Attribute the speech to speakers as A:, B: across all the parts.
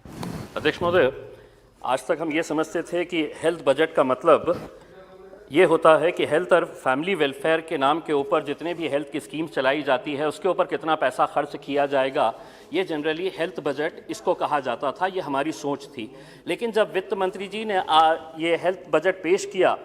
A: अध्यक्ष महोदय, आज तक हम ये समझते थे कि हेल्थ बजट का मतलब ये होता है कि हेल्थ और फैमिली वेलफेयर के नाम के ऊपर जितने भी हेल्थ की स्कीम चलाई जाती है उसके ऊपर कितना पैसा खर्च किया जाएगा, ये जनरली हेल्थ बजट इसको कहा जाता था, ये हमारी सोच थी। लेकिन जब वित्त मंत्री जी ने ये हेल्थ बजट पेश किया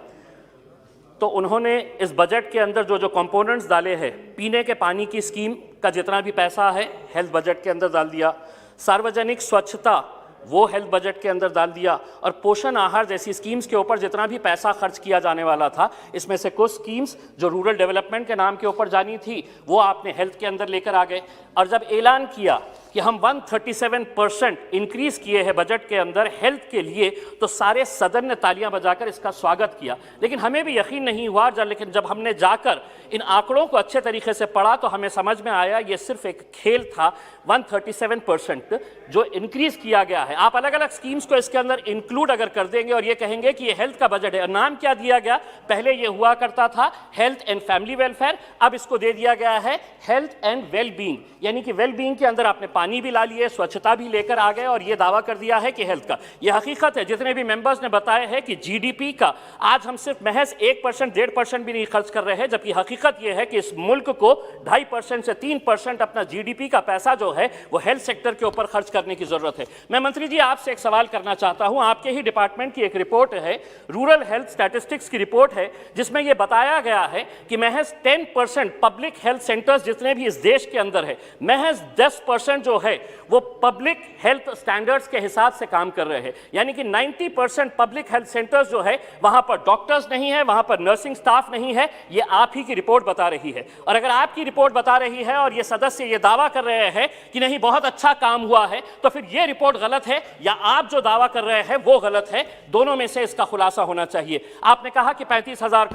A: तो उन्होंने इस बजट के अंदर जो कंपोनेंट्स डाले हैं, पीने के पानी की स्कीम का जितना भी पैसा है हेल्थ बजट के अंदर डाल दिया, सार्वजनिक स्वच्छता वो हेल्थ बजट के अंदर डाल दिया, और पोषण आहार जैसी स्कीम्स के ऊपर जितना भी पैसा खर्च किया जाने वाला था, इसमें से कुछ स्कीम्स जो रूरल डेवलपमेंट के नाम के ऊपर जानी थी वो आपने हेल्थ के अंदर लेकर आ गए। और जब ऐलान किया कि हम 137% इंक्रीज किए हैं बजट के अंदर हेल्थ के लिए, तो सारे सदन ने तालियां बजाकर इसका स्वागत किया। लेकिन हमें भी यकीन नहीं हुआ, लेकिन जब हमने जाकर इन आंकड़ों को अच्छे तरीके से पढ़ा तो हमें समझ में आया ये सिर्फ एक खेल था। 137% जो इंक्रीज किया गया है, आप अलग अलग स्कीम्स को इसके अंदर इंक्लूड अगर कर देंगे और ये कहेंगे कि ये हेल्थ का बजट है, नाम क्या दिया गया, पहले ये हुआ करता था हेल्थ एंड फैमिली वेलफेयर, अब इसको दे दिया गया है हेल्थ एंड वेल बीइंग, यानी कि वेल बीइंग के अंदर आपने पानी भी ला लिए, स्वच्छता भी लेकर आ गए और ये दावा कर दिया है कि हेल्थ का। ये हकीकत है, जितने भी मेंबर्स ने बताया है कि जीडीपी का आज हम सिर्फ महज 1%, 1.5% भी नहीं खर्च कर रहे हैं, जबकि हकीकत ये है कि इस मुल्क को 2.5% से 3% अपना जीडीपी का पैसा जो है वो हेल्थ सेक्टर के ऊपर खर्च करने की जरूरत है। मैं मंत्री जी आपसे एक सवाल करना चाहता हूं, आपके ही डिपार्टमेंट की एक रिपोर्ट है, रूरल हेल्थ स्टैटिस्टिक्स की रिपोर्ट है, जिसमें यह बताया गया है कि महज 10% पब्लिक हेल्थ सेंटर्स जितने भी इस देश के अंदर है, महज 10% जो है वो पब्लिक हेल्थ स्टैंडर्ड्स के हिसाब से काम कर रहे हैं, यानी कि 90% पब्लिक हेल्थ सेंटर्स जो है वहां पर डॉक्टर्स नहीं है, वहां पर नर्सिंग स्टाफ नहीं है। ये आप ही की रिपोर्ट बता रही है, और अगर आपकी रिपोर्ट बता रही है और ये सदस्य ये दावा कर रहे हैं कि नहीं बहुत अच्छा काम हुआ है, तो फिर ये रिपोर्ट गलत है या आप जो दावा कर रहे हैं वो गलत है। दोनों में से इसका खुलासा होना चाहिए। आपने कहा कि 35,000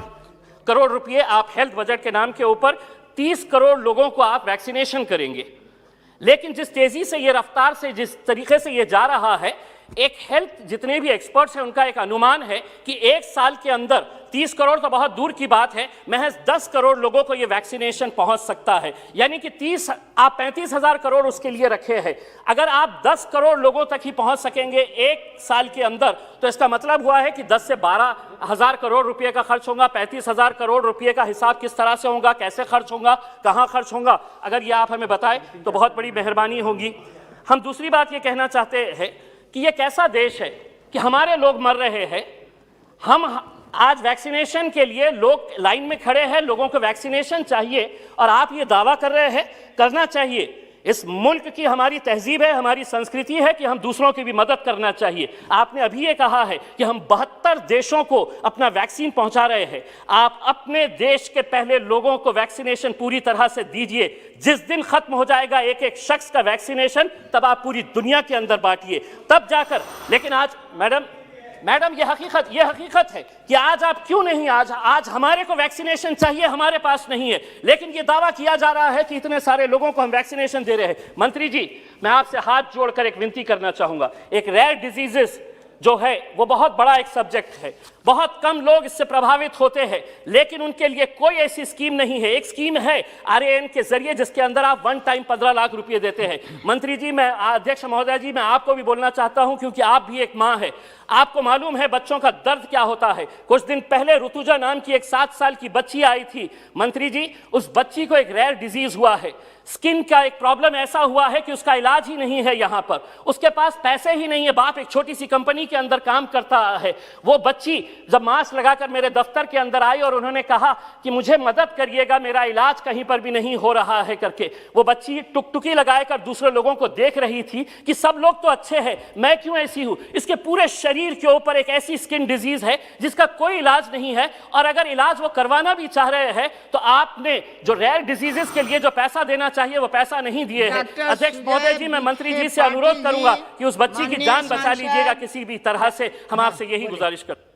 A: करोड़ रुपए आप हेल्थ बजट के नाम के ऊपर 30 करोड़ लोगों को आप वैक्सीनेशन करेंगे, लेकिन जिस तेजी से ये रफ्तार से जिस तरीके से ये जा रहा है, एक हेल्थ जितने भी एक्सपर्ट्स हैं उनका एक अनुमान है कि एक साल के अंदर 30 करोड़ तो बहुत दूर की बात है, महज 10 करोड़ लोगों को ये वैक्सीनेशन पहुंच सकता है, यानी कि 35,000 करोड़ उसके लिए रखे हैं। अगर आप 10 करोड़ लोगों तक ही पहुंच सकेंगे एक साल के अंदर, तो इसका मतलब हुआ है कि 10 से 12,000 करोड़ रुपए का खर्च होगा। 35,000 करोड़ रुपए का हिसाब किस तरह से होगा, कैसे खर्च होगा, कहां खर्च होगा, अगर ये आप हमें बताएं तो बहुत बड़ी मेहरबानी होगी। हम दूसरी बात ये कहना चाहते हैं कि ये कैसा देश है कि हमारे लोग मर रहे हैं, हम आज वैक्सीनेशन के लिए लोग लाइन में खड़े हैं, लोगों को वैक्सीनेशन चाहिए, और आप ये दावा कर रहे हैं करना चाहिए। इस मुल्क की हमारी तहजीब है, हमारी संस्कृति है कि हम दूसरों की भी मदद करना चाहिए। आपने अभी ये कहा है कि हम 72 देशों को अपना वैक्सीन पहुंचा रहे हैं। आप अपने देश के पहले लोगों को वैक्सीनेशन पूरी तरह से दीजिए। जिस दिन खत्म हो जाएगा एक एक शख्स का वैक्सीनेशन, तब आप पूरी दुनिया के अंदर बांटिए, तब जाकर। लेकिन आज मैडम ये हकीकत है कि आज आप क्यों नहीं, आज हमारे को वैक्सीनेशन चाहिए, हमारे पास नहीं है, लेकिन ये दावा किया जा रहा है कि इतने सारे लोगों को हम वैक्सीनेशन दे रहे हैं। मंत्री जी, मैं आपसे हाथ जोड़कर एक विनती करना चाहूंगा। एक रेयर डिजीजेस जो है वो बहुत बड़ा एक सब्जेक्ट है, बहुत कम लोग इससे प्रभावित होते हैं, लेकिन उनके लिए कोई ऐसी स्कीम नहीं है। एक स्कीम है RAN के जरिए, जिसके अंदर आप वन टाइम 15 लाख रुपए देते हैं। मंत्री जी, मैं अध्यक्ष महोदय जी, मैं आपको भी बोलना चाहता हूं, क्योंकि आप भी एक मां है, आपको मालूम है बच्चों का दर्द क्या होता है। कुछ दिन पहले ऋतुजा नाम की एक 7 साल की बच्ची आई थी। मंत्री जी, उस बच्ची को एक रेयर डिजीज हुआ है, स्किन का एक प्रॉब्लम ऐसा हुआ है कि उसका इलाज ही नहीं है यहां पर, उसके पास पैसे ही नहीं है। बाप एक छोटी सी कंपनी के अंदर काम करता है। वो बच्ची जब मास्क लगाकर मेरे दफ्तर के अंदर आई और उन्होंने कहा कि मुझे मदद करिएगा, मेरा इलाज कहीं पर भी नहीं हो रहा है करके, वो बच्ची टुकटुकी लगाकर दूसरे लोगों को देख रही थी कि सब लोग तो अच्छे हैं, मैं क्यों ऐसी हूं। इसके पूरे शरीर के ऊपर एक ऐसी स्किन डिजीज है जिसका कोई इलाज नहीं है, और अगर इलाज वो करवाना भी चाह रहे हैं तो आपने जो रेयर डिजीजेस के लिए जो पैसा देना चाहिए वो पैसा नहीं दिए हैं। अध्यक्ष महोदय जी, मैं मंत्री जी से अनुरोध करूंगा कि उस बच्ची की जान बचा लीजिएगा किसी भी तरह से, हम आपसे यही गुजारिश करते हैं।